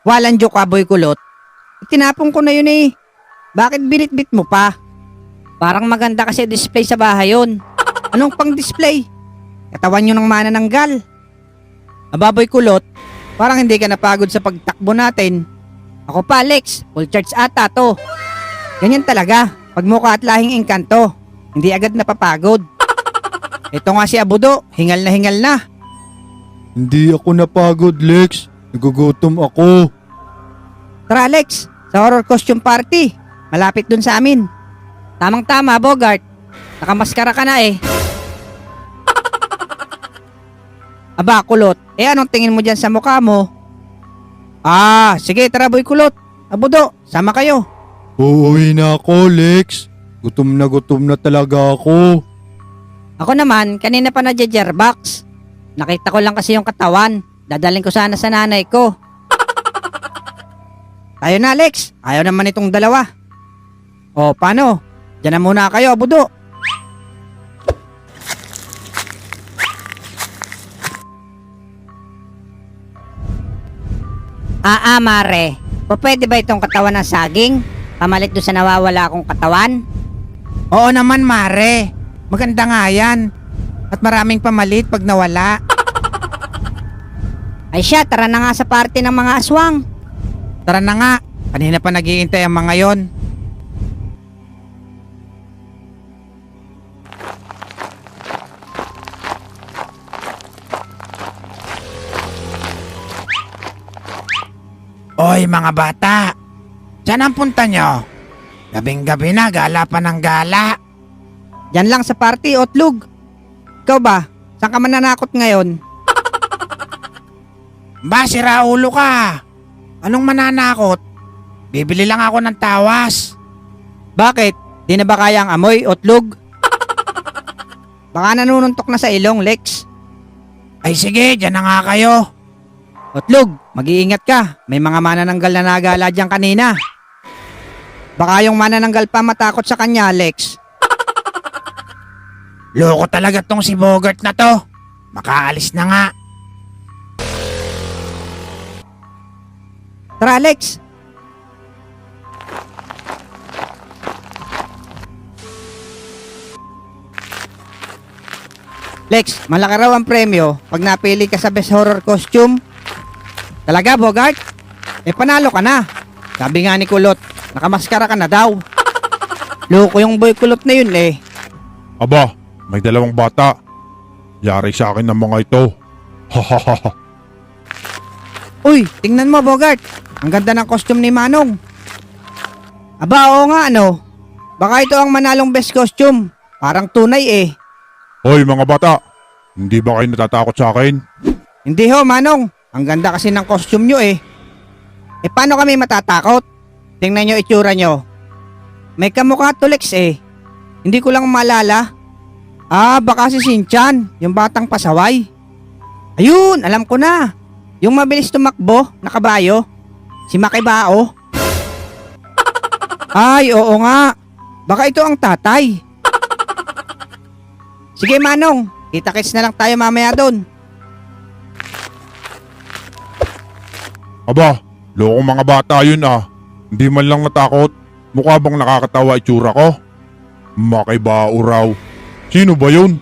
Walang joke ka, boy kulot. Tinapon ko na yun eh. Bakit binitbit mo pa? Parang maganda kasi display sa bahay yun. Anong pang display? Katawan nyo ng manananggal. Aba, boy kulot, parang hindi ka napagod sa pagtakbo natin. Ako pa, Alex, full charge ata to. Ganyan talaga, pag mukha at lahing engkanto, hindi agad napapagod. Ito nga si Abudo, hingal na. Hindi ako napagod, Lex. Nagugutom ako. Tara Alex, sa horror costume party. Malapit dun sa amin. Tamang-tama, Bogart. Nakamaskara ka na eh. Aba, kulot. Anong tingin mo dyan sa mukha mo? Sige, tara boy kulot. Abudo, sama kayo. Uuwi na ako, Lex. Gutom na talaga ako. Ako naman, kanina pa na-jerbox. Nakita ko lang kasi yung katawan. Dadaling ko sana sa nanay ko. Tayo na, Alex. Ayaw naman itong dalawa. O, paano? Diyan na muna kayo, Abudo. Mare. Pwede ba itong katawan ng saging? Pamalit doon sa nawawala akong katawan? Oo naman, Mare. Maganda nga yan. At maraming pamalit pag nawala. Ay siya, tara na nga sa party ng mga aswang. Tara na nga. Kanina pa nag-iintay ang mga yon. Oy mga bata, saan ang punta nyo? Gabing-gabi na, gala pa ng gala. Diyan lang sa party, Otlug. Ikaw ba? Saan ka mananakot ngayon? Ba, sira ulo ka. Anong mananakot? Bibili lang ako ng tawas. Bakit? Di na ba kaya ang amoy, Otlug? Baka nanununtok na sa ilong, Lex. Ay sige, dyan na nga kayo. Otlug, mag-iingat ka. May mga manananggal na nagala dyan kanina. Baka yung manananggal pa matakot sa kanya, Lex. Loko talaga tong si Bogart na to. Makaalis na nga. Tara, Alex. Lex, malaki raw ang premyo pag napili ka sa best horror costume. Talaga, Bogart? Panalo ka na. Sabi nga ni Kulot, nakamaskara ka na daw. Loko yung boy Kulot na yun eh. Aba, may dalawang bata. Yari sa akin ng mga ito. Hahaha. Uy, tingnan mo, Bogart. Ang ganda ng costume ni Manong. Aba, oo nga ano. Baka ito ang manalong best costume. Parang tunay eh. Hoy mga bata, hindi ba kayo natatakot sa akin? Hindi ho, Manong. Ang ganda kasi ng costume nyo eh. Paano kami matatakot? Tingnan nyo itsura nyo. May kamukha to, Lex eh. Hindi ko lang maalala. Baka si Shinchan, yung batang pasaway. Ayun, alam ko na. Yung mabilis tumakbo na kabayo. Si Makibao. Ay, oo nga. Baka ito ang tatay. Sige, Manong. Kita-kits na lang tayo mamaya doon. Aba, lokong mga bata yun ah. Hindi man lang natakot. Mukha bang nakakatawa itsura ko? Makibao raw. Sino ba yun?